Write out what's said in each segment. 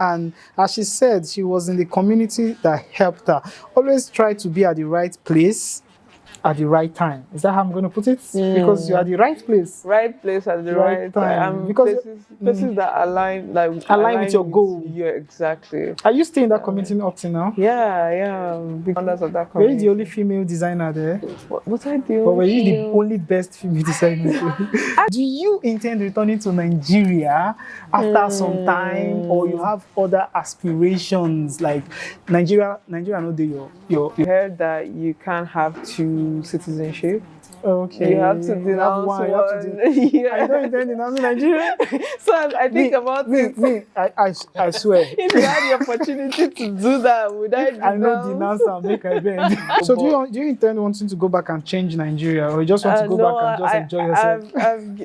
And as she said, she was in the community that helped her. Always try to be at the right place at the right time. Is that how I'm going to put it? Because you're at the right place, Right place at the right right time. time. And Because places that align align with your goal. you exactly. Are you still in that community up to now? Yeah. Big founders of that Were you community. the only female designer there? Was I the But were only you the female? only best female designer? Do you intend returning to Nigeria after some time, or you have other aspirations like Nigeria? Nigeria, no, your. I heard that you can't have two citizenship. Okay. You have to denounce one. Yeah. I don't intend denouncing Nigeria. So I think about it. I swear. If you had the opportunity to do that, would I denounce? I know denounce and make I bend. So do you intend wanting to go back and change Nigeria, or you just want to go back and just enjoy yourself?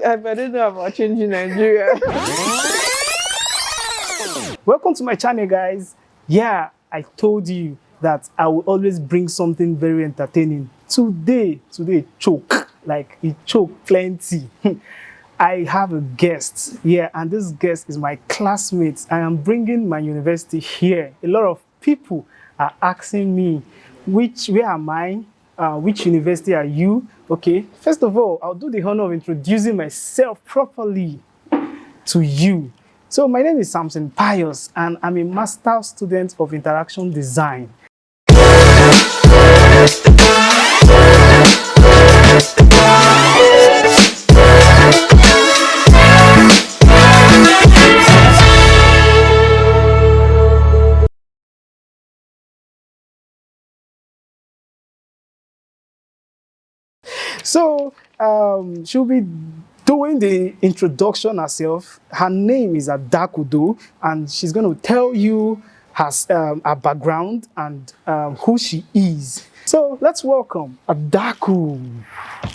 I don't know about changing Nigeria. Welcome to my channel, guys. Yeah, I told you that I will always bring something very entertaining. Today choke, like it choke plenty. I have a guest here, and this guest is my classmate. I am bringing my university here. A lot of people are asking me, where am I? Which university are you? Okay, first of all, I'll do the honor of introducing myself properly to you. So my name is Samson Pius, and I'm a master's student of interaction design. So she'll be doing the introduction herself. Her name is Adaku, and she's going to tell you her background and who she is. So let's welcome Adaku.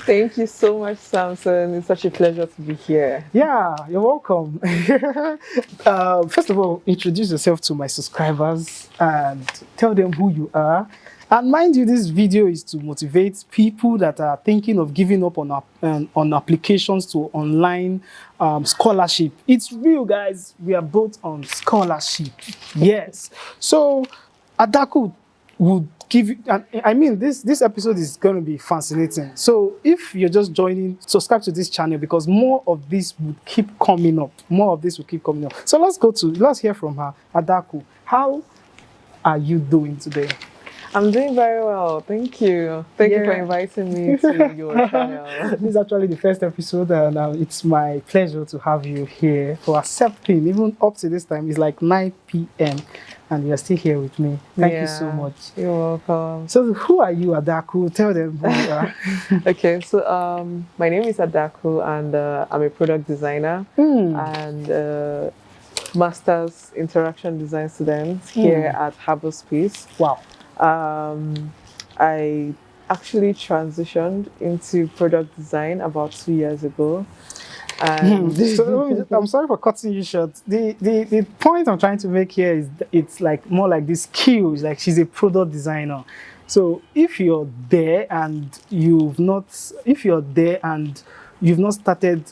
Thank you so much, Samson. It's such a pleasure to be here. Yeah, you're welcome. First of all, introduce yourself to my subscribers and tell them who you are. And mind you, this video is to motivate people that are thinking of giving up on applications to online scholarship. It's real, guys. We are both on scholarship. Yes. So Adaku would give you, and I mean, this episode is going to be fascinating. So if you're just joining, subscribe to this channel, because more of this would keep coming up. More of this will keep coming up. So let's hear from her. Adaku, how are you doing today? I'm doing very well. Thank you. Thank you for inviting me to your channel. This is actually the first episode, and it's my pleasure to have you here for accepting. Even up to this time, it's like 9 p.m. and you're still here with me. Thank you so much. You're welcome. So who are you, Adaku? Tell them who you are. Okay, so my name is Adaku, and I'm a product designer and master's interaction design student here at Harbour.Space. Wow. I actually transitioned into product design about 2 years ago. And so, I'm sorry for cutting you short. The point I'm trying to make here is it's like more like this skill. It's like she's a product designer. So if you're there and you've not started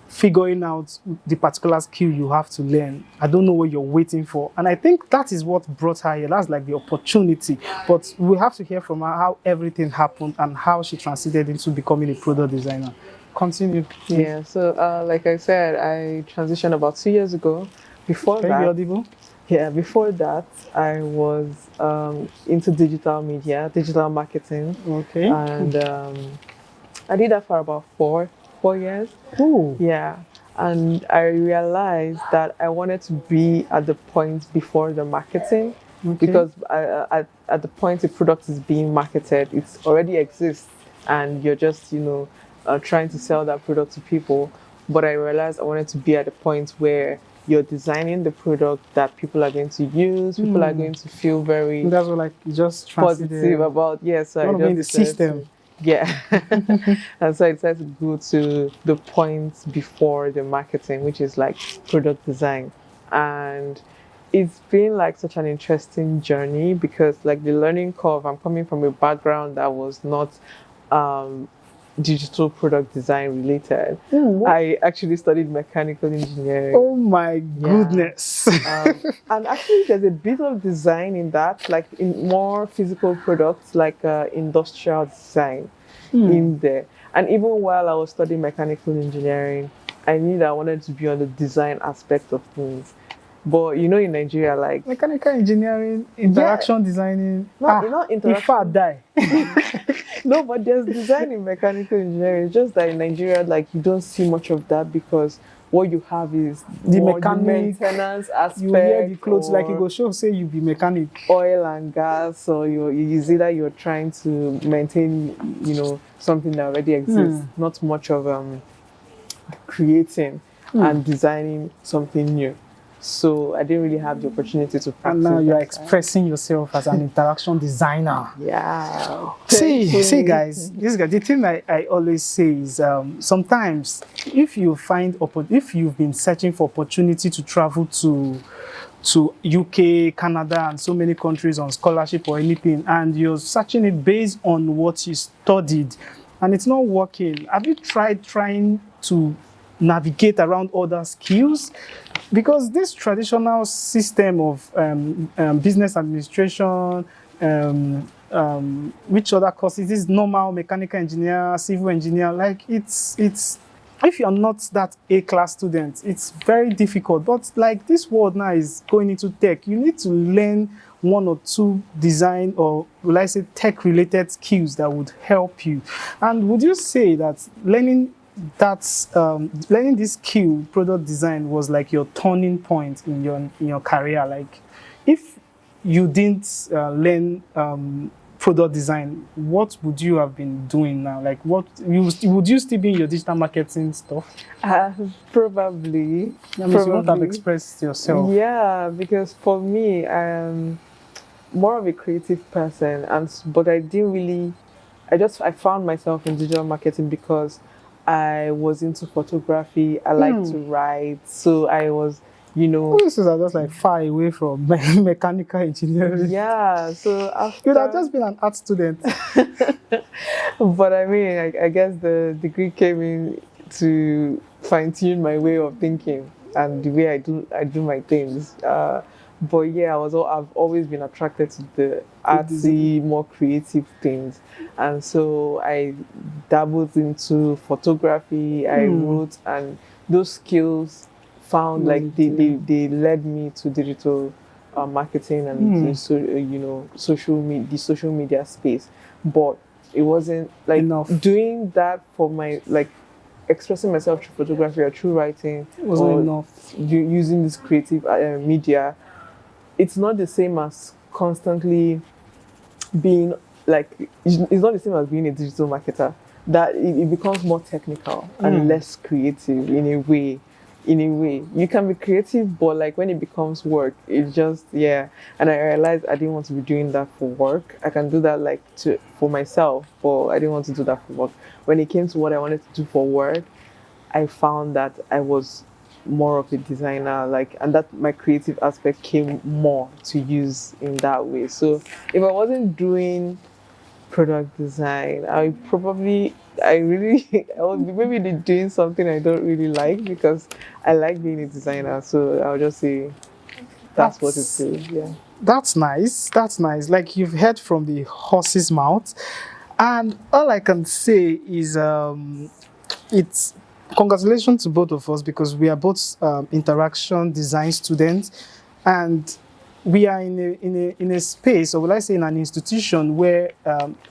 figuring out the particular skill you have to learn, I don't know what you're waiting for. And I think that is what brought her here. That's like the opportunity. But we have to hear from her how everything happened and how she transited into becoming a product designer. Continue, please. Yeah, so like I said, I transitioned about 2 years ago. Before that, I was into digital media, digital marketing. Okay. And I did that for about four years. Oh. Yeah. And I realized that I wanted to be at the point before the marketing, because at the point the product is being marketed, it already exists, and you're just, trying to sell that product to people. But I realized I wanted to be at the point where you're designing the product that people are going to use, people are going to feel very positive about. Yes, so I just in the system. Yeah. And so I decided to go to the point before the marketing, which is like product design. And it's been like such an interesting journey, because like the learning curve, I'm coming from a background that was not digital product design related. What? I actually studied mechanical engineering. Oh my goodness. And actually, there's a bit of design in that, like in more physical products, like industrial design in there. And even while I was studying mechanical engineering, I knew that I wanted to be on the design aspect of things. But you know, in Nigeria, like Mechanical engineering, interaction designing. not If I interaction. die. No, but there's design in mechanical engineering. It's just that in Nigeria, like you don't see much of that because what you have is The more mechanic, maintenance aspect. You wear the clothes like you or go show, say you be mechanic. oil and gas, or it's either you're trying to maintain, something that already exists. Not much of creating and designing something new. So I didn't really have the opportunity to practice. And now you're that expressing yourself as an interaction designer. Yeah. See, guys, the thing I always say is sometimes if you've been searching for opportunity to travel to UK, Canada, and so many countries on scholarship or anything, and you're searching it based on what you studied, and it's not working, have you tried trying to navigate around other skills? Because this traditional system of business administration, which other courses, this normal mechanical engineer, civil engineer, like it's if you're not that A-class student, it's very difficult. But like this world now is going into tech, you need to learn one or two design or will I say tech-related skills that would help you. And would you say that learning this skill, product design, was like your turning point in your career? Like, if you didn't learn product design, what would you have been doing now? Like, would you still be in your digital marketing stuff? Probably. That means you won't have expressed yourself. Yeah, because for me, I'm more of a creative person, but I didn't really. I found myself in digital marketing because I was into photography. I like to write, so I was, This is just like far away from mechanical engineering. Yeah, so after You'd have just been an art student. But I mean, I guess the degree came in to fine tune my way of thinking and the way I do my things. But yeah, I've always been attracted to the artsy, more creative things, and so I dabbled into photography. I wrote, and those skills found like they led me to digital marketing and the social media space. But it wasn't like enough. Doing that for my expressing myself through photography or through writing wasn't enough. Using this creative media. It's not the same as constantly being it's not the same as being a digital marketer. That it becomes more technical and less creative in a way. You can be creative, but like when it becomes work, it's just And I realized I didn't want to be doing that for work. I can do that for myself, but I didn't want to do that for work. When it came to what I wanted to do for work, I found that I was more of a designer, and that my creative aspect came more to use in that way. So if I wasn't doing product design, I would be maybe doing something I don't really like, because I like being a designer. So I'll just say that's what it is. Yeah. That's nice. Like, you've heard from the horse's mouth, and all I can say is it's congratulations to both of us, because we are both interaction design students, and we are in a space, or will I say in an institution, where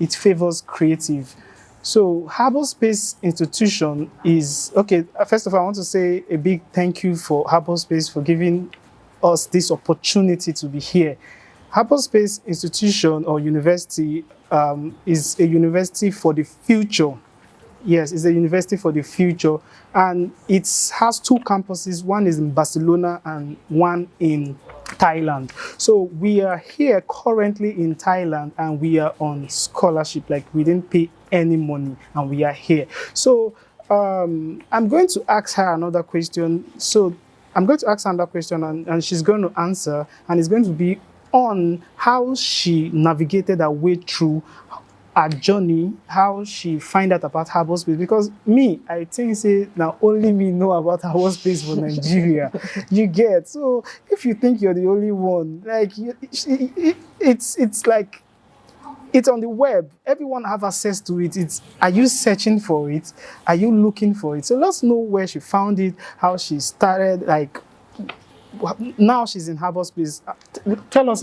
it favors creative. So Harbour.Space Institution is okay. First of all, I want to say a big thank you for Harbour.Space for giving us this opportunity to be here. Harbour.Space Institution or University is a university for the future. Yes, it's a university for the future, and it has two campuses. One is in Barcelona and one in Thailand. So we are here currently in Thailand, and we are on scholarship. Like, we didn't pay any money, and we are here. So I'm going to ask her another question. And she's going to answer, and it's going to be on how she navigated her way through her journey, how she find out about Harbour.Space. Because me, I think say now only me know about Harbour.Space for Nigeria. You get, so if you think you're the only one, like it's like it's on the web. Everyone have access to it. It's, are you searching for it? Are you looking for it? So let's know where she found it, how she started. Like now she's in Harbour.Space. Tell us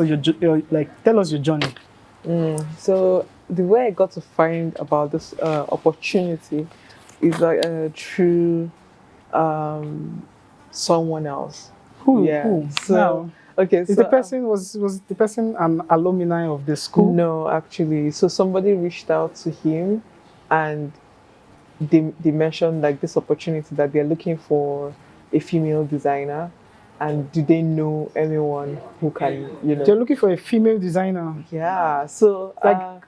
tell us your journey. So the way I got to find about this opportunity is like through someone else. Who? So Now, okay, is so the person was the person an alumni of the school? no, actually, so somebody reached out to him, and they mentioned like this opportunity that they're looking for a female designer, and do they know anyone who can, They're looking for a female designer. yeah. So Like-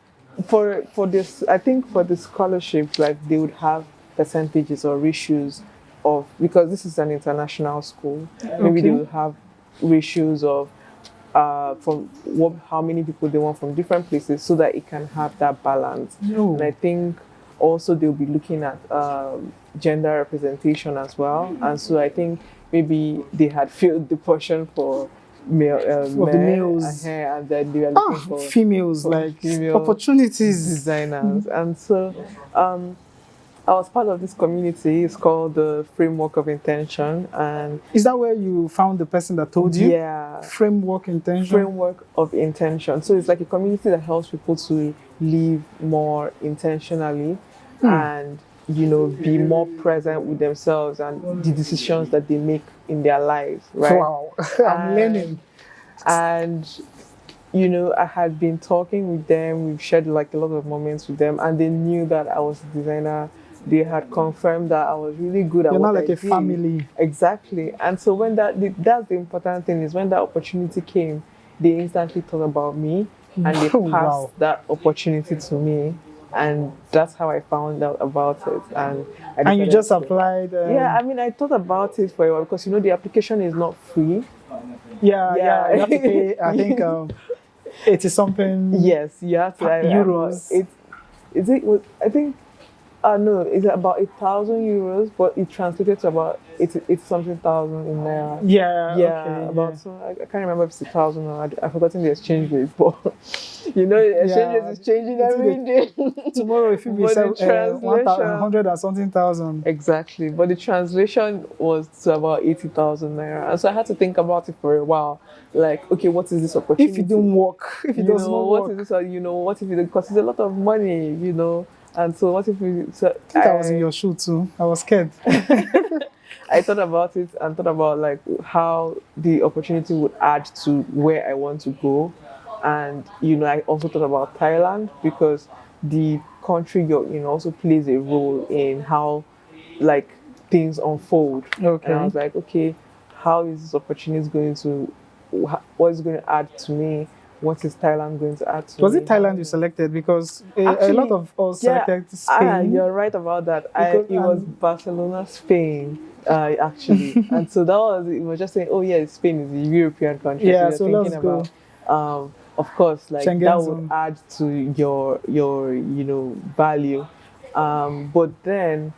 for this, I think for the scholarship, like they would have percentages or ratios of, because this is an international school. Maybe they Okay. will have ratios of from how many people they want from different places, so that it can have that balance. No. And I think also they'll be looking at gender representation as well. And so I think maybe they had filled the portion for male For the males. and then they were looking for females, like female opportunities. designers. And so I was part of this community. It's called the Framework of Intention, and Is that where you found the person that told you? yeah, Framework intention. Framework of Intention. So it's like a community that helps people to live more intentionally and be more present with themselves and the decisions that they make in their lives, right? Wow, I'm learning. And I had been talking with them. We've shared like a lot of moments with them, and they knew that I was a designer. They had confirmed that I was really good at You're what not like I a did. family. Exactly. And so when that's the important thing, is when that opportunity came, they instantly thought about me, and they Oh, passed wow. that opportunity to me, and that's how I found out about it. And And you decided just to- applied. Yeah, I mean, I thought about it for a while, because the application is not free. yeah. You have to pay. I think 80 something. Yes, you have to. Euros. I think. No, it's about 1,000 euros, but it translated to about it's something thousand in naira. Yeah. Yeah, Okay, about yeah. so I can't remember if it's 1,000 or I've forgotten the exchange rate, but the exchange rate is changing It's every day. Tomorrow, if you be But the translation- 100 and something thousand. Exactly, but the translation was to about 80,000 naira, and so I had to think about it for a while. Like, okay, what is this opportunity? If it don't work, if it does not what work, is this? What if it, because it's a lot of money, and so what if we? So I think I was in your shoe too. I was scared. I thought about it and thought about like how the opportunity would add to where I want to go. And I also thought about Thailand, because the country you're in also plays a role in how like things unfold. Okay. And I was like, okay, how is this opportunity going to, what is going to add to me? What is Thailand going to add to Was me? it Thailand you selected? Because a Actually, lot of us selected Ah, Spain. you're right about that. Because- It was Barcelona, Spain, actually. And so it was just saying, oh yeah, Spain is a European country. Yeah, you're so let's go. Of course, like Schengen that zone. would add to your value. But then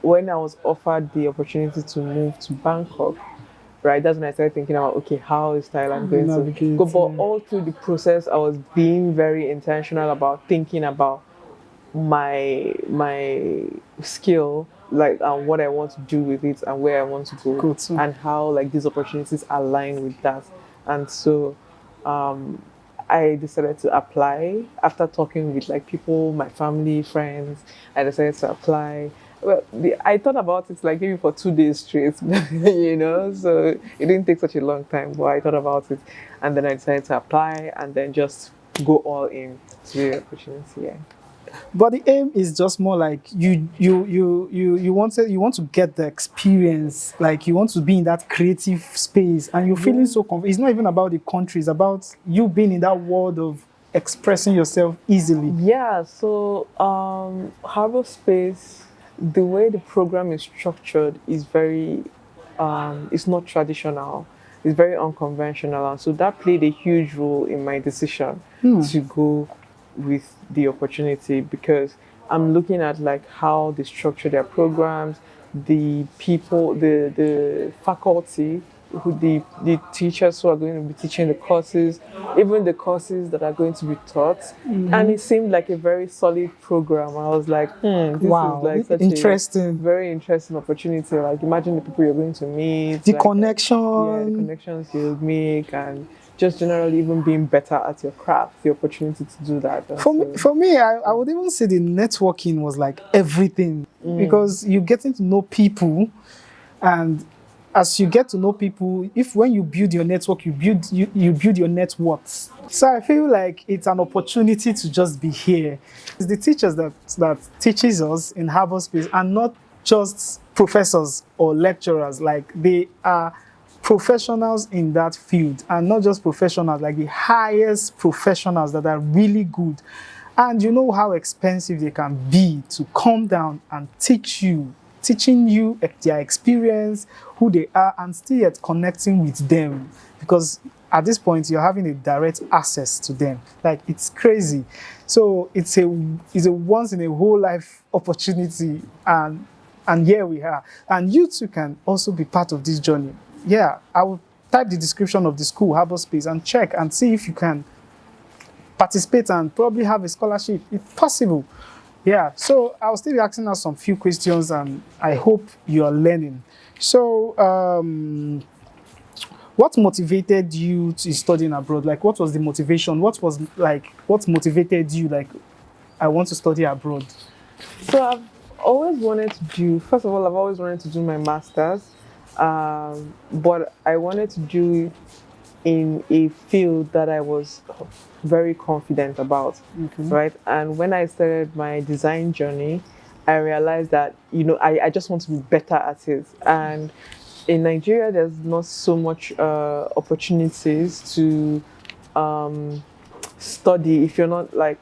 when I was offered the opportunity to move to Bangkok, right, that's when I started thinking about, okay, how is Thailand going to Navigate, go? But yeah. all through the process, I was being very intentional about thinking about my skill, like what I want to do with it and where I want to go, Go to. and how like these opportunities align with that. And so I decided to apply after talking with like people, my family, friends. I decided to apply. Well, I thought about it like maybe for 2 days straight, so it didn't take such a long time, but I thought about it, and then I decided to apply and then just go all in to the opportunity. Yeah. But the aim is just more like you want to get the experience, like you want to be in that creative space, and you're feeling so comfortable. It's not even about the country; it's about you being in that world of expressing yourself easily. Yeah, so Harbour.Space, the way the program is structured is very, it's not traditional. It's very unconventional, and so that played a huge role in my decision to go with the opportunity, because I'm looking at like how they structure their programs, the people, the faculty, the teachers who are going to be teaching the courses, even the courses that are going to be taught. And it seemed like a very solid program. I was like, this is Wow, like such a interesting. very interesting opportunity. Like, imagine the people you're going to meet, The like, connection. yeah, the connections you'll make, and just generally even being better at your craft, the opportunity to do that. And For me, I would even say the networking was like everything, because you getting to know people, and as you get to know people, if when you build your network, you build your net worth. So I feel like it's an opportunity to just be here. It's the teachers that teaches us in Harbour.Space, and not just professors or lecturers. Like, they are professionals in that field, and not just professionals, like the highest professionals that are really good. And you know how expensive they can be to come down and teaching you their experience, who they are, and still yet connecting with them, because at this point you're having a direct access to them. Like, it's crazy. So it's a once in a whole life opportunity, and here we are. And you too can also be part of this journey. Yeah, I will type the description of the school, Harbour.Space, and check and see if you can participate and probably have a scholarship if possible. Yeah, so I'll still be asking us some few questions, and I hope you are learning. So, what motivated you to studying abroad? Like, what was the motivation? What motivated you? Like, I want to study abroad. so I've always wanted to do, first of all, I've always wanted to do my master's, but I wanted to do it in a field that I was very confident about, right? And when I started my design journey, I realized that, I just want to be better at it. And in Nigeria, there's not so much opportunities to study if you're not like,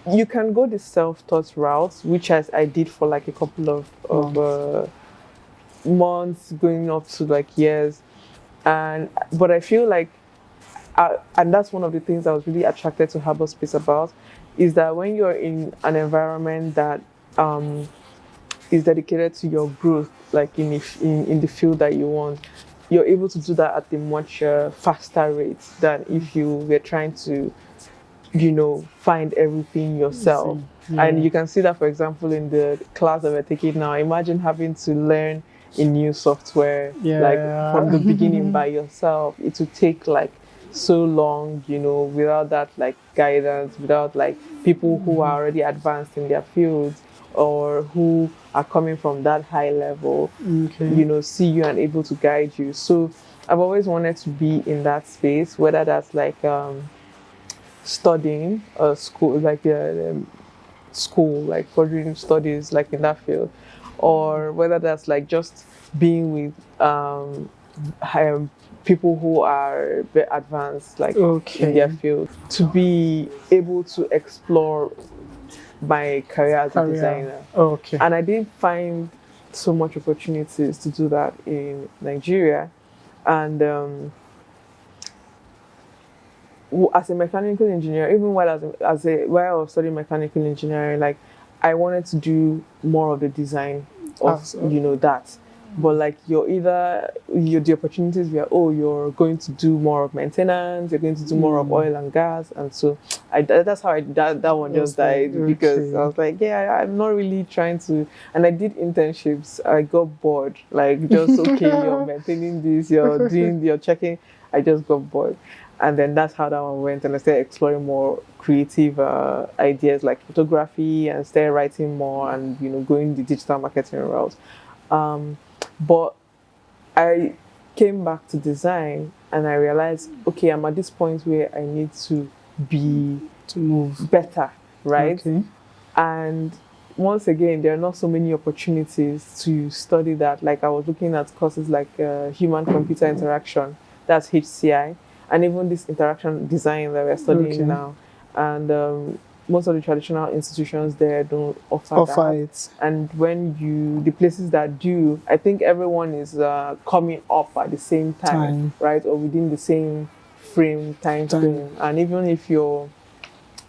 you can go the self-taught route, which I did for like a couple of months, going up to like years. But I feel like, and that's one of the things I was really attracted to Harbour.Space about, is that when you're in an environment that is dedicated to your growth, like in the field that you want, you're able to do that at a much faster rate than if you were trying to, find everything yourself. Yeah. And you can see that, for example, in the class that we're taking now. Imagine having to learn a new software, like from the beginning by yourself. It would take like so long, without that like guidance, without like people who are already advanced in their fields, or who are coming from that high level, see you and able to guide you. So I've always wanted to be in that space, whether that's like studying school, like school, like furthering studies, like in that field, or whether that's like just being with people who are a bit advanced, like in their field, to be able to explore my career as a designer. And I didn't find so much opportunities to do that in Nigeria. And as a mechanical engineer, even while while I was studying mechanical engineering, like I wanted to do more of the design of that. But like the opportunities were, you're going to do more of maintenance, you're going to do more of oil and gas, and so that's how that one just died, because I was like, I'm not really trying to. And I did internships. I got bored, like just you're maintaining this, you're checking. I just got bored. And then that's how that one went, and I started exploring more creative ideas like photography, and started writing more, and going the digital marketing route. But I came back to design, and I realized, okay, I'm at this point where I need to move better, right? And once again, there are not so many opportunities to study that. Like, I was looking at courses like human computer interaction, that's HCI, and even this interaction design that we're studying now. And most of the traditional institutions there don't offer that. And when the places that do, I think everyone is coming up at the same time, right? Or within the same time frame. And even if you're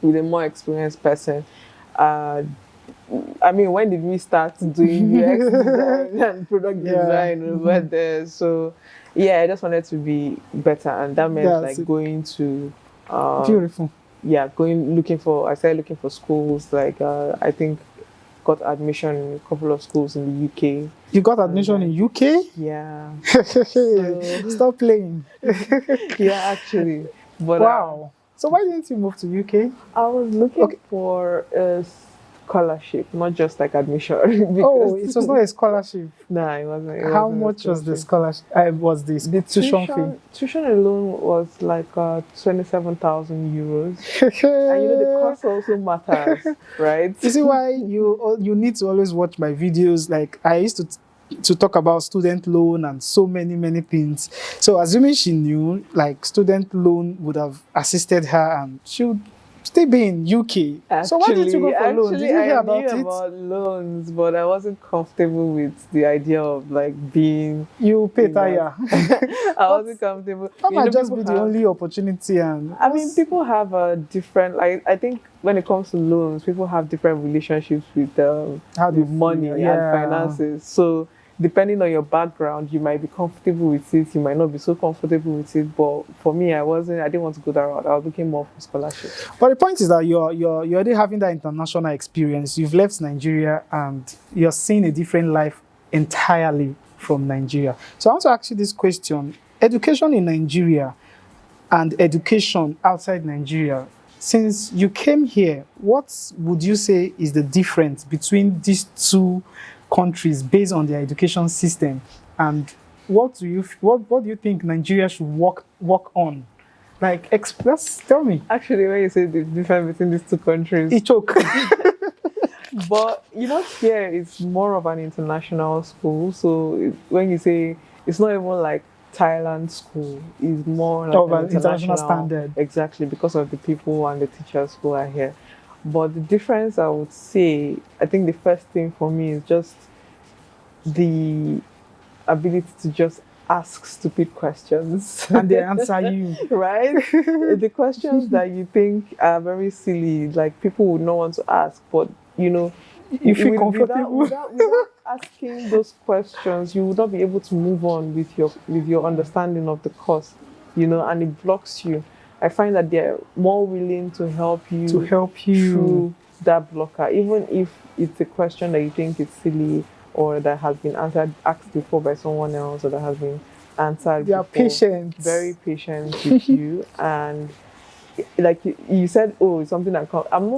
with a more experienced person. Uh, I mean, when did we start doing UX design and product Yeah. design over there? So, yeah, I just wanted to be better, and that meant That's like it. going to, uh, Beautiful. yeah, I started looking for schools. Like, I think got admission in a couple of schools in the UK, You got and admission in then UK? yeah, so Stop playing. yeah, actually, but Wow. So why didn't you move to UK? I was looking Okay. for a scholarship, not just like admission, Oh, because it was not a scholarship. no, it wasn't. It How wasn't a much was the scholarship. scholarship? Was the The tuition fee? tuition alone was like 27,000 euros, and the cost also matters, right? You see why you need to always watch my videos. Like I used to talk about student loan and so many things. So assuming she knew, like student loan would have assisted her, and she would still be in UK. So why did you go for loan? Did you hear I knew about it? about loans, but I wasn't comfortable with the idea of like being. You pay in that. tire. I wasn't comfortable. That might just People be the have. only opportunity. And I mean, people have a different. Like, I think when it comes to loans, people have different relationships with how do you money feel? and finances. So depending on your background, you might be comfortable with it. You might not be so comfortable with it. But for me, I wasn't. I didn't want to go that route. I was looking more for scholarship. But the point is that you're already having that international experience. You've left Nigeria and you're seeing a different life entirely from Nigeria. So I want to ask you this question: education in Nigeria and education outside Nigeria. Since you came here, what would you say is the difference between these two countries based on their education system? And what do you think Nigeria should work on? Like, express, tell me. Actually, when you say the difference between these two countries, Ichok. but here it's more of an international school. So when you say it's not even like Thailand school, it's more like Of an an international standard. Exactly, because of the people and the teachers who are here. But the difference, I would say, I think the first thing for me is just the ability to just ask stupid questions And they answer you. right? The questions that you think are very silly, like people would not want to ask, but You feel comfortable. without asking those questions, you would not be able to move on with your understanding of the course, and it blocks you. I find that they're more willing to help you through that blocker, even if it's a question that you think is silly or that has been asked before by someone else, or that has been answered They are before. patient. Very patient with you. And like you said, oh, it's something that I'm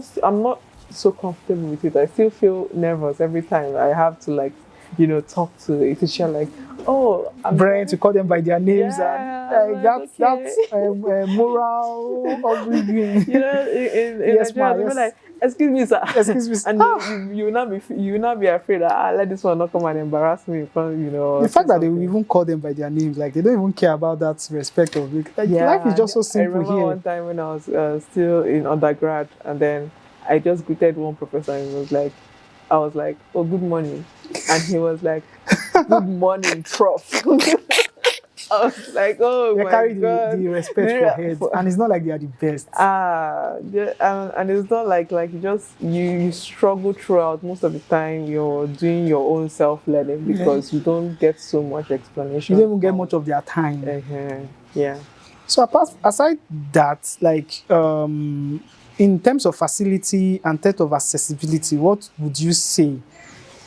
not so comfortable with it. I still feel nervous every time I have to talk to a teacher, like, oh, Brand to call them by their names, yeah, and that's moral upbringing. in Yes, Nigeria, ma, they'll be yes. like, excuse me, sir. Excuse me. And you will not be afraid that let this one not come and embarrass me in front, The fact that they will even call them by their names, like they don't even care about that respect of it. Like, life is just so simple I remember here. one time when I was still in undergrad, and then I just greeted one professor, and I was like, oh, good morning. And he was like, good morning, prof. I was like, oh They my carry God. the respect for heads, and it's not like they are the best. And it's not like you struggle throughout. Most of the time you're doing your own self-learning because you don't get so much explanation. You don't even get much of their time. Yeah. So aside that, like in terms of facility and terms of accessibility, what would you say?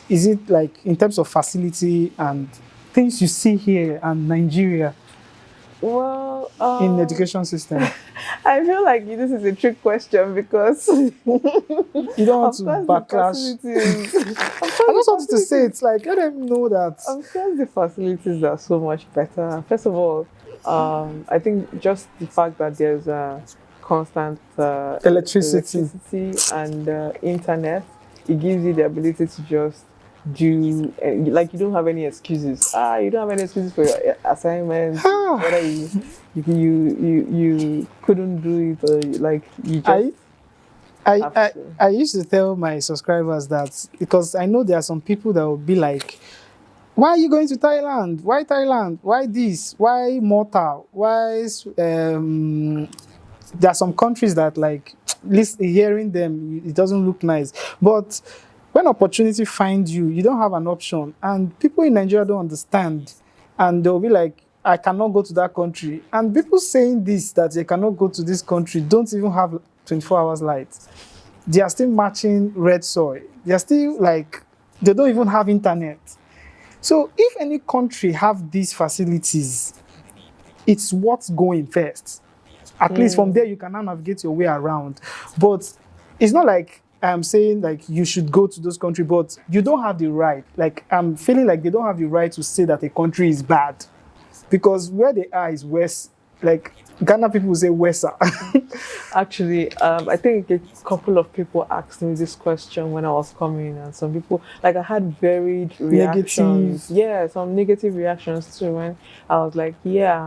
Is it like in terms of facility and things you see here and Nigeria? Well, in the education system? I feel like this is a trick question because you don't want to backlash. I just wanted to say it's like let them know that. Of course, the facilities are so much better. First of all, I think just the fact that there's a constant electricity and internet, it gives you the ability to just do like you don't have any excuses. You don't have any excuses for your assignments. Whether you couldn't do it, or like you just. I used to tell my subscribers that because I know there are some people that will be like, why are you going to Thailand? Why Thailand? Why this? Why Malta? Why there are some countries that like hearing them, it doesn't look nice. But when opportunity finds you, you don't have an option. And people in Nigeria don't understand. And they'll be like, I cannot go to that country. And people saying this, that they cannot go to this country, don't even have 24 hours light. They are still matching red soil. They are still like, they don't even have internet. So if any country have these facilities, it's what's going first. At least from there, you can now navigate your way around. But it's not like I'm saying like you should go to those countries, but you don't have the right. Like I'm feeling like they don't have the right to say that a country is bad, because where they are is west. Like Ghana people will say Wesa. Actually, I think a couple of people asked me this question when I was coming, and some people, like, I had varied reactions. Negative. Yeah, some negative reactions too. When I was like, yeah,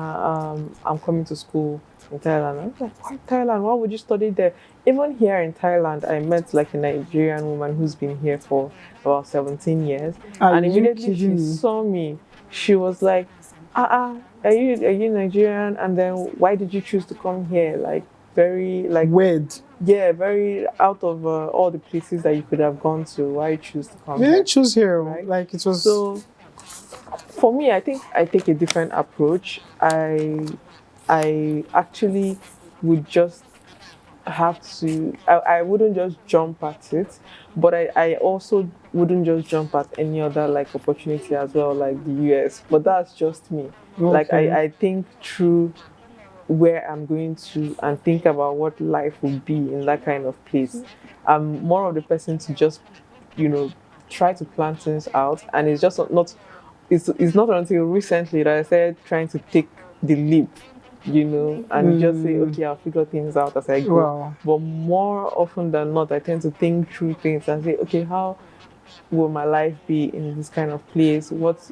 I'm coming to school in Thailand. I was like, why Thailand? Why would you study there? Even here in Thailand, I met like a Nigerian woman who's been here for about 17 years, Are and you immediately she kidding me? saw me. She was like, are you Nigerian? And then why did you choose to come here? Like, very like, Weird. yeah, very out of all the places that you could have gone to. Why you choose to come We here? didn't choose here. Right. Like it was. So for me, I think I take a different approach. I actually would just have to, I wouldn't just jump at it, but I also wouldn't just jump at any other like opportunity as well, like the US. But that's just me. Like Okay. I think through where I'm going to and think about what life will be in that kind of place. I'm more of the person to just, try to plan things out, and it's just not. It's not until recently that I started trying to take the leap, and just say, okay, I'll figure things out as I go. Wow. But more often than not, I tend to think through things and say, okay, how will my life be in this kind of place? What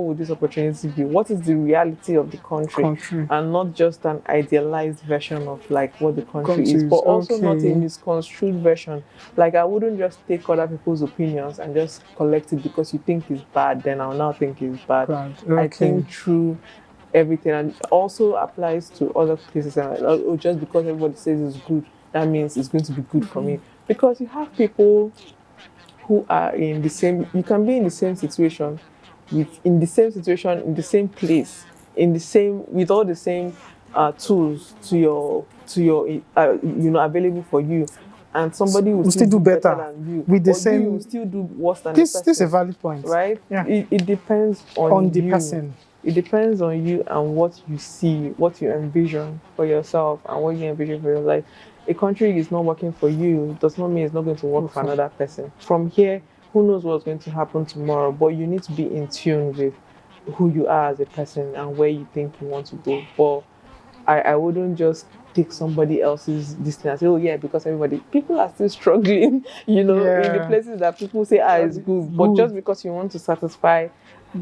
would this opportunity be? What is the reality of the country? And not just an idealized version of like what the country is, but also not a misconstrued version. Like I wouldn't just take other people's opinions and just collect it because you think it's bad, then I'll now think it's bad. I think through everything, and it also applies to other places. And just because everybody says it's good, that means it's going to be good for me. Because you have people who are in the same, you can be in the same situation, in the same place, with all the same tools available for you, and somebody will still do better than you, with the or same. you will still do worse than this. the person. This is a valid point, right? Yeah. It depends on the you. person. It depends on you and what you see, what you envision for yourself, and what you envision for your life. A country is not working for you, it does not mean it's not going to work for another person. From here, who knows what's going to happen tomorrow, but you need to be in tune with who you are as a person and where you think you want to go. But I wouldn't just take somebody else's this thing and say, oh yeah, because people are still struggling, in the places that people say, it's good. But just because you want to satisfy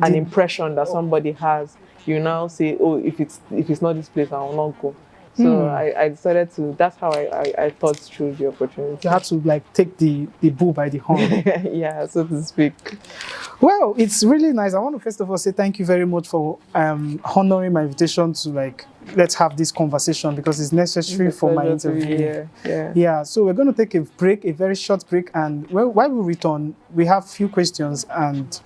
an impression that somebody has, you now say, oh, if it's not this place, I will not go. So I decided to, that's how I thought through the opportunity. You had to like take the bull by the horn. Yeah, so to speak. Well, it's really nice. I want to first of all say thank you very much for honoring my invitation to like, let's have this conversation, because it's necessary for my interview. Yeah. So we're going to take a very short break, and while we return, we have a few questions, and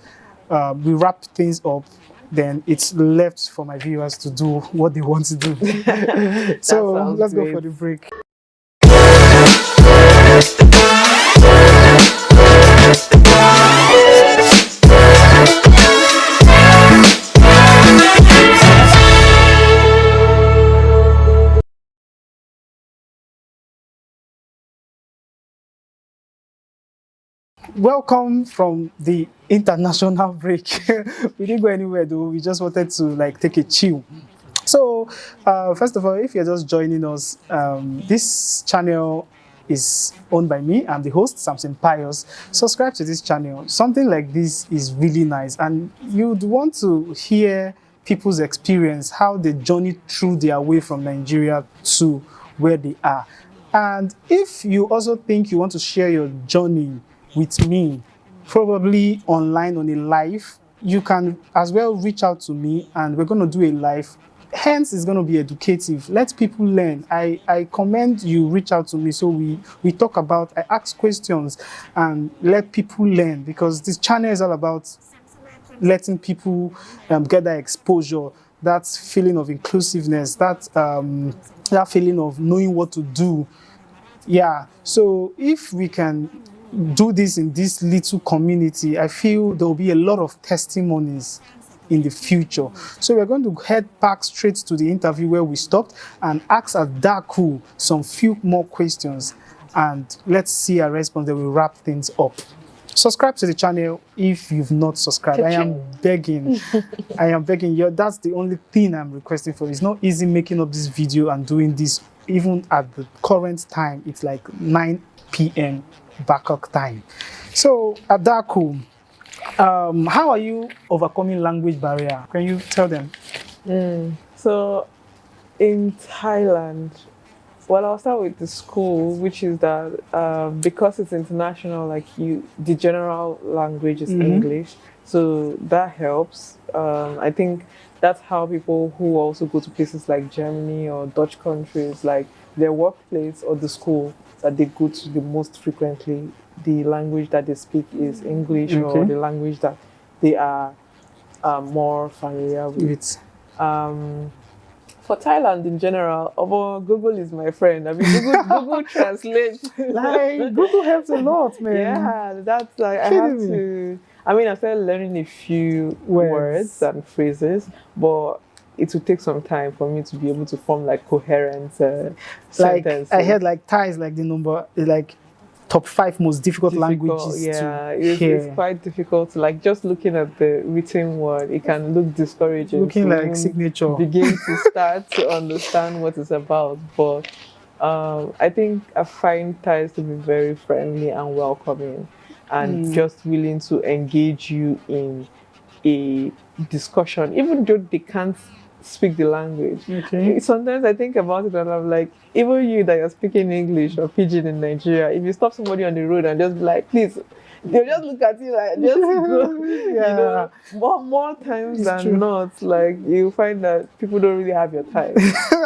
we wrap things up. Then it's left for my viewers to do what they want to do. So let's go for the break. Welcome from the international break. We didn't go anywhere though. We just wanted to like take a chill. So first of all, if you're just joining us, this channel is owned by me. I'm the host, Samson Pius. Subscribe to this channel. Something like this is really nice, and you'd want to hear people's experience, how they journey through their way from Nigeria to where they are. And if you also think you want to share your journey with me, probably online on a live, you can as well reach out to me, and we're going to do a live hence it's going to be educative. Let people learn. I commend you reach out to me so we talk about, I ask questions and let people learn, because this channel is all about letting people get that exposure, that feeling of inclusiveness, that feeling of knowing what to do. Yeah, so if we can do this in this little community, I feel there will be a lot of testimonies in the future. So we're going to head back straight to the interview where we stopped and ask Adaku some few more questions, and let's see her response. Then we'll wrap things up. Subscribe to the channel if you've not subscribed. I am begging. I am begging you. That's the only thing I'm requesting for. It's not easy making up this video and doing this. Even at the current time, it's like 9 p.m. Bangkok time. So, Adaku, how are you overcoming language barrier? Can you tell them? So, in Thailand, well, I'll start with the school, which is that because it's international, like the general language is English, so that helps. I think that's how people who also go to places like Germany or Dutch countries, like their workplace or the school that they go to the most frequently, the language that they speak is English, or the language that they are more familiar with. For Thailand in general, although Google is my friend. I mean, Google translates. Like, Google helps a lot, man. Yeah, that's like, I have to. I mean, I started learning a few words and phrases, but it will take some time for me to be able to form like coherent sentences. I heard like Thai is like the number, like top 5 most difficult languages to hear. It's quite difficult. Like just looking at the written word, it can look discouraging. Looking like signature. Begin to start to understand what it's about. But I think I find Thais to be very friendly and welcoming, and just willing to engage you in a discussion, even though they can't speak the language. Sometimes I think about it and I'm like, even you that you're speaking English or Pidgin in Nigeria, if you stop somebody on the road and just be like, please, they'll just look at you like, just go. Yeah. You know, more times than not, like you find that people don't really have your time.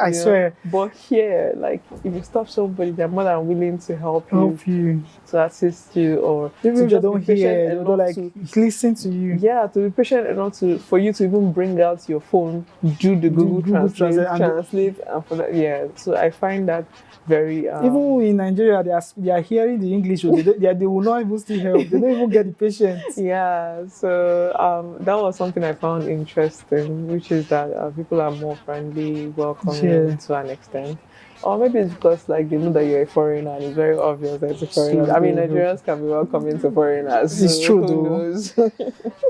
I swear. But here, like if you stop somebody, they're more than willing to help you, to assist you, or even if they don't hear, they don't like listen to you. Yeah, to be patient enough for you to even bring out your phone, do the Google translate, and for that, So I find that very. Even in Nigeria, they are hearing the English, or they will not even still help. They don't even get the patience. Yeah, so that was something I found interesting, which is that people are more friendly, welcoming to an extent. Or maybe it's because like they know that you're a foreigner and it's very obvious that it's a foreigner. I mean, Nigerians can be welcoming to foreigners. It's true though.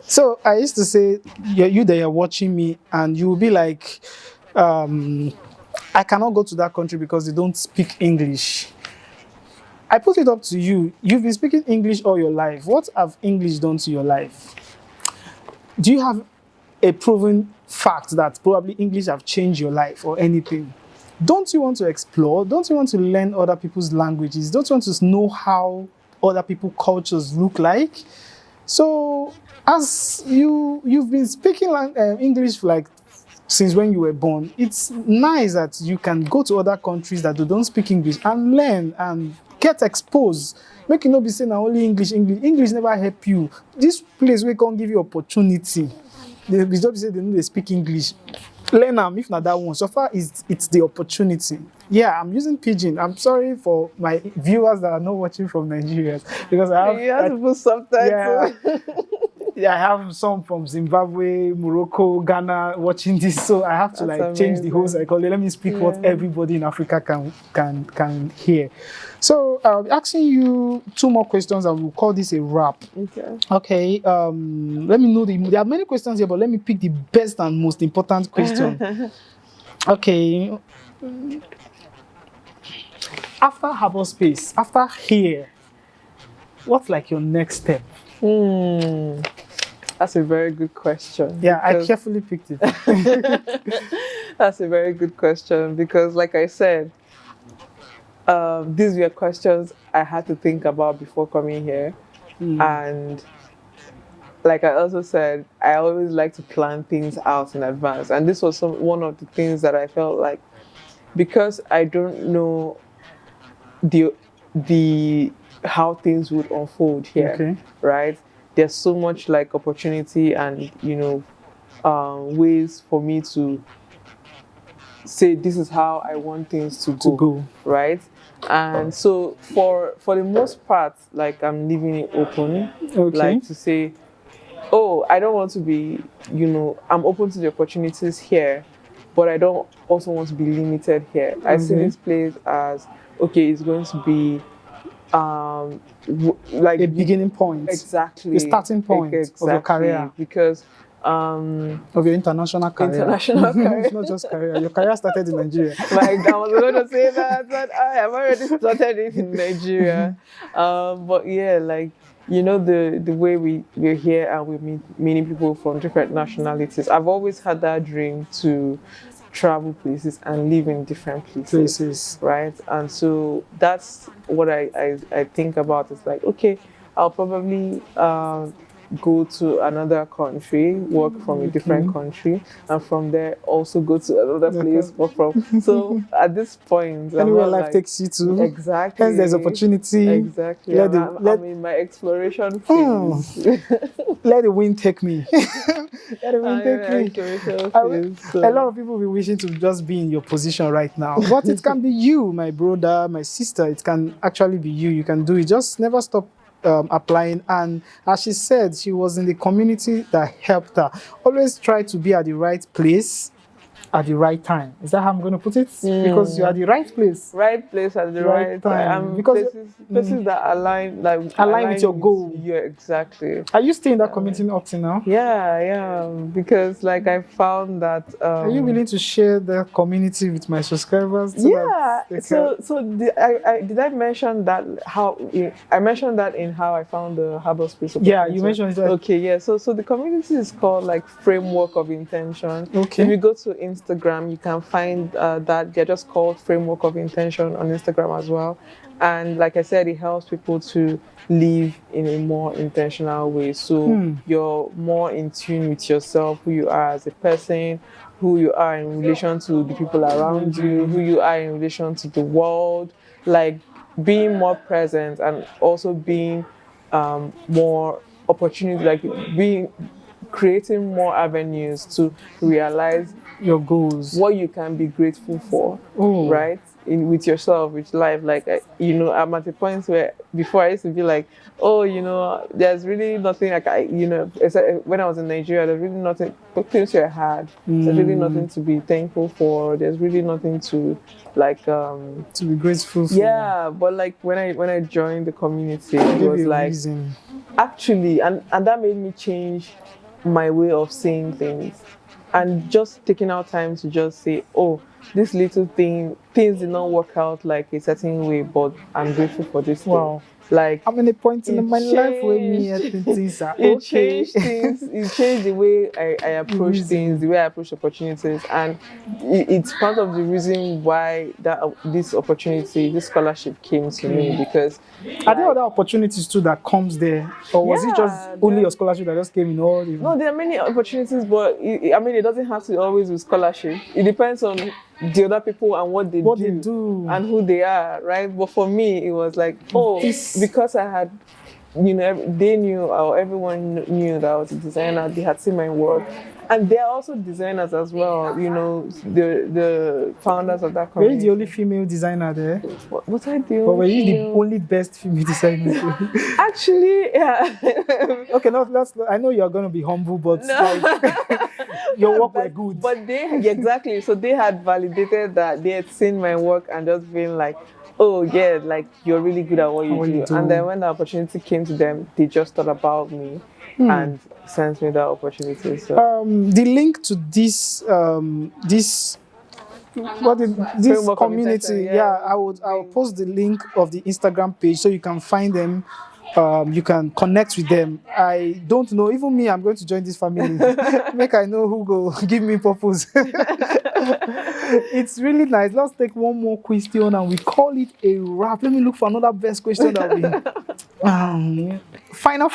So I used to say, you that you're watching me, and you will be like, I cannot go to that country because they don't speak English. I put it up to you. You've been speaking English all your life. What have English done to your life? Do you have a proven fact that probably English have changed your life or anything? Don't you want to explore? Don't you want to learn other people's languages? Don't you want to know how other people's cultures look like? So, as you've been speaking English like since when you were born, it's nice that you can go to other countries that don't speak English and learn and get exposed. Make you not be saying only English. English never help you. This place we can't give you opportunity. They just say they know they speak English. Learn them, if not that one. So far, it's the opportunity. Yeah, I'm using Pidgin. I'm sorry for my viewers that are not watching from Nigeria, because you have to put subtitles. Yeah, I have some from Zimbabwe, Morocco, Ghana watching this, so I have to change the whole cycle. Let me speak what everybody in Africa can hear. So I'll be asking you 2 more questions, and we'll call this a wrap. Okay. Let me know there are many questions here, but let me pick the best and most important question. Okay. After Harbour.Space, after here, what's like your next step? That's a very good question. Yeah, I carefully picked it. That's a very good question because, like I said, these were questions I had to think about before coming here. And like I also said, I always like to plan things out in advance, and this was one of the things that I felt like, because I don't know the the how things would unfold here, Okay. right? There's so much like opportunity and ways for me to say this is how I want things to go, right? And so for the most part, like I'm leaving it open, Okay. like to say, oh, I don't want to be, I'm open to the opportunities here, but I don't also want to be limited here. I see Okay. this place as, okay, it's going to be like A beginning point. exactly The starting point exactly, of your career. because Of your international career. international career. It's not just career. Your career started in Nigeria. Like I was going to say that, but I have already started it in Nigeria. But yeah, like the way we're here and we meet many people from different nationalities. I've always had that dream to travel places and live in different places, right? And so that's what I think about. It's like, okay, I'll probably go to another country, work from a different country, and from there also go to another place, work from. So at this point, Anywhere life takes you to. Exactly. Hence, there's opportunity. Exactly. I'm in my exploration phase. Let the wind take me. Let the wind take me. A lot of people will be wishing to just be in your position right now. But it can be you, my brother, my sister. It can actually be you. You can do it. Just never stop applying. And as she said, she was in the community that helped her. Always try to be at the right place at the right time. Is that how I'm going to put it? Because you're at the right place. Right place at the right time. Because places that align with your goal. Yeah, exactly. Are you still in that community up to now? Yeah. Because like I found that. Are you willing to share the community with my subscribers? Did I mention that I mentioned that in how I found the Harbour.Space opportunity? Yeah, you mentioned that. Okay, yeah. So the community is called like Framework of Intention. Okay. If you go to Instagram, you can find that they're just called Framework of Intention on Instagram as well. And like I said, it helps people to live in a more intentional way. So you're more in tune with yourself, who you are as a person, who you are in relation to the people around you, who you are in relation to the world, like being more present and also being more opportunity, like creating more avenues to realize your goals, what you can be grateful for, right? With yourself, with life. Like, I'm at a point where before I used to be like, there's really nothing like when I was in Nigeria, there's really nothing, things were hard. There's really nothing to be thankful for. There's really nothing to to be grateful for. Yeah, but like when I joined the community, it was like actually, and that made me change my way of seeing things. And just taking out time to just say, oh, this little things did not work out like a certain way, but I'm grateful for this thing. Like, I'm in a point in my life where things are okay. It changed things. It changed the way I approach things, the way I approach opportunities, and it's part of the reason why this opportunity, this scholarship came to me, because are there other opportunities too that comes there, or was it just only a scholarship that just came in all? No, there are many opportunities, but it doesn't have to always be scholarship. It depends on the other people and what they do and who they are, right? But for me, it was like, because I had, they knew, or everyone knew that I was a designer. They had seen my work, and they're also designers as well. The founders of that company. Were you the only female designer there? Was I the only? Or were you the only best female designer? Actually, yeah. Okay, I know you're going to be humble, but your work were good. But exactly. So they had validated that. They had seen my work and just been like, oh yeah, like you're really good at what you do. And then when the opportunity came to them, they just thought about me and sent me that opportunity. So the link to this community, I'll post the link of the Instagram page so you can find them. You can connect with them. I don't know, even me, I'm going to join this family. Make I know who go give me purpose. It's really nice. Let's take one more question and we call it a wrap. Let me look for another best question that we Final.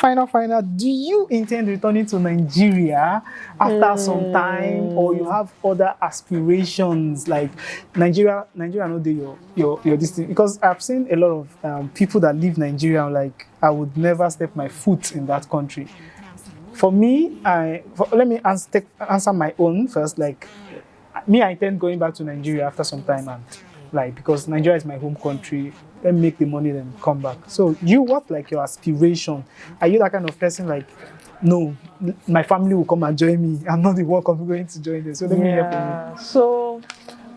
Do you intend returning to Nigeria after some time, or you have other aspirations like Nigeria? Nigeria, not do your this thing, because I've seen a lot of people that leave Nigeria. Like, I would never step my foot in that country. For me, let me answer my own first. Like, me, I intend going back to Nigeria after some time, and like, because Nigeria is my home country, let me make the money then come back. So you, what like your aspiration? Are you that kind of person like, no, my family will come and join me, I'm not the one going to join them, so let me help them? So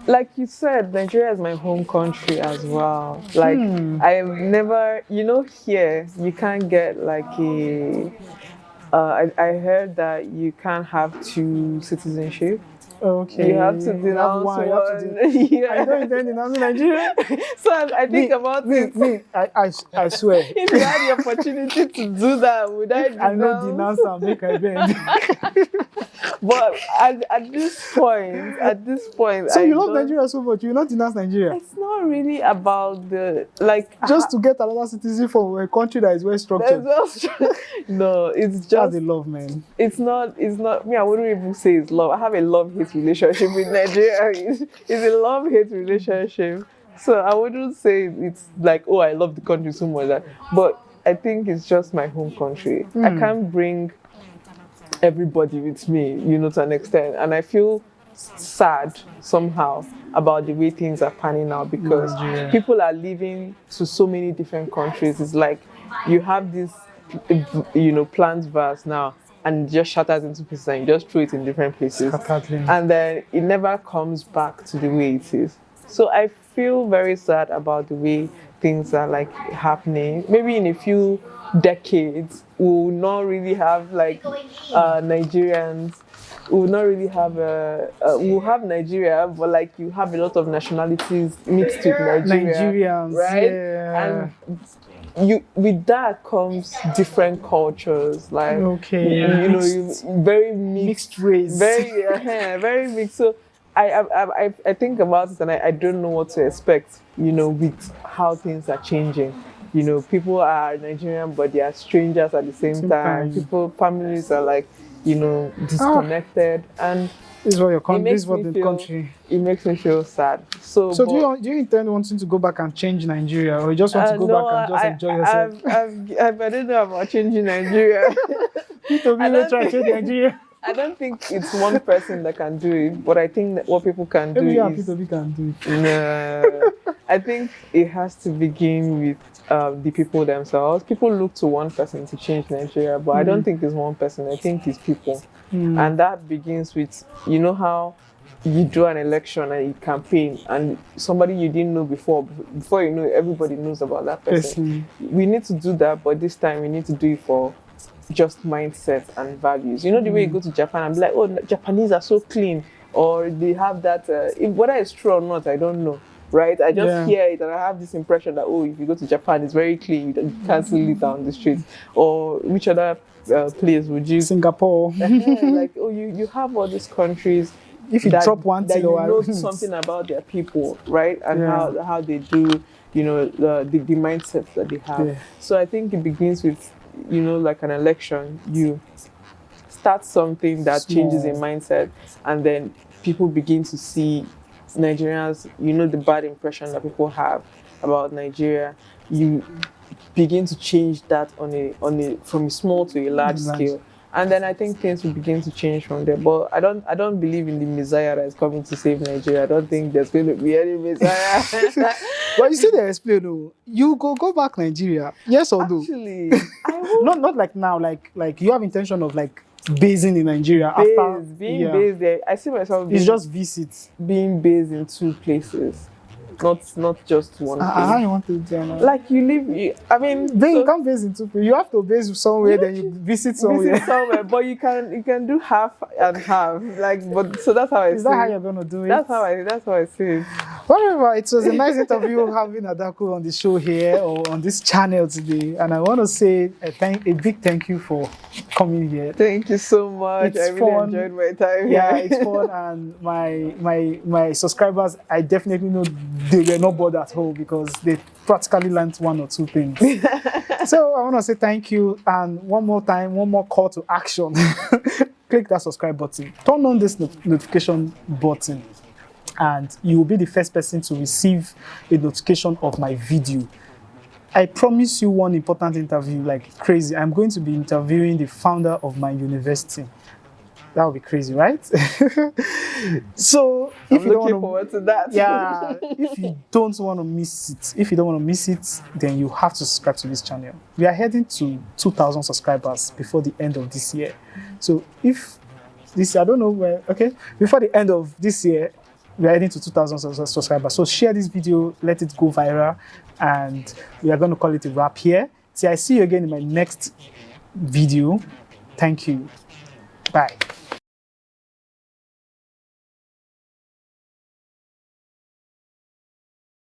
like you said, Nigeria is my home country as well. Like, I've never, here you can't get like I heard that you can't have two citizenship. Okay. You have to denounce one. Yeah. I don't intend denouncing Nigeria. So I think about it. I swear. If you had the opportunity to do that, would I denounce? I know denounce and make a bend. But at this point, so you love Nigeria so much, you not denounce Nigeria? It's not really about the like just to get another citizen from a country that is well structured. No, it's just that's the love, man. It's not me. I wouldn't even say it's love. I have a love-hate relationship with Nigeria. It's a love-hate relationship. So I wouldn't say it's like, oh, I love the country so much. But I think it's just my home country. I can't bring everybody with me, to an extent. And I feel sad somehow about the way things are panning out, because people are leaving to so many different countries. It's like you have this, plant vase now, and it just shatters into pieces and you just throw it in different places. And then it never comes back to the way it is. So I feel very sad about the way things are like happening. Maybe in a few decades, we will not really have like Nigerians. We will not really have we'll have Nigeria, but like you have a lot of nationalities mixed with Nigerians, right? Yeah. And with that comes different cultures, like very mixed race, very mixed. So I think about it, and I don't know what to expect, with how things are changing. People are Nigerian, but they are strangers at the same time. Families are like, disconnected, and this is what your country. This is what the country. It makes me feel sad. So do you intend wanting to go back and change Nigeria, or you just want to go back and just enjoy yourself? I don't know about changing Nigeria. People try to change Nigeria. I don't think it's one person that can do it, but I think that what people can do is... People can do it. No, I think it has to begin with the people themselves. People look to one person to change Nigeria, but I don't think it's one person. I think it's people. And that begins with, how you do an election and you campaign, and somebody you didn't know before everybody knows about that person. We need to do that, but this time we need to do it for just mindset and values. The way you go to Japan and be like, oh, Japanese are so clean, or they have that, whether it's true or not, I don't know, right? I just hear it and I have this impression that, oh, if you go to Japan, it's very clean, you can't see litter on the streets. Or which other place would you? Singapore. Like, oh, you have all these countries. If you drop one thing, you know something about their people, right? And how they do, the mindsets that they have. Yeah. So I think it begins with, like an election. You start something that changes a mindset, and then people begin to see Nigerians, the bad impression that people have about Nigeria. You begin to change that on a from a small to a large scale. And then I think things will begin to change from there. But I don't believe in the Messiah that is coming to save Nigeria. I don't think there's going to be any Messiah. But you see the explain, though. You go back Nigeria. Yes or no? Actually, not like now. Like you have intention of like basing in Nigeria based there. I see myself. It's just visits. Being based in two places. Not just one place. How you want to do that? Like you live, you can't base in two places. You have to base somewhere, then you visit somewhere. But you can do half and half. So that's how I see it. Is that how you're gonna do it? That's how I see it. Whatever, it was a nice interview having Adaku on the show here or on this channel today. And I want to say a big thank you for coming here. Thank you so much. I really enjoyed my time here. Yeah, it's fun, and my subscribers, I definitely know they were not bored at all because they practically learned one or two things. So I want to say thank you, and one more time, one more call to action. Click that subscribe button, turn on this notification button, and you will be the first person to receive a notification of my video. I promise you one important interview like crazy. I'm going to be interviewing the founder of my university. That would be crazy, right? So if I'm you don't looking want forward to that. yeah, if you don't want to miss it, then you have to subscribe to this channel. We are heading to 2,000 subscribers before the end of this year. So if this year, I don't know where, okay, before the end of this year, we are heading to 2,000 subscribers. So share this video, let it go viral, and we are going to call it a wrap here. See, I see you again in my next video. Thank you. Bye.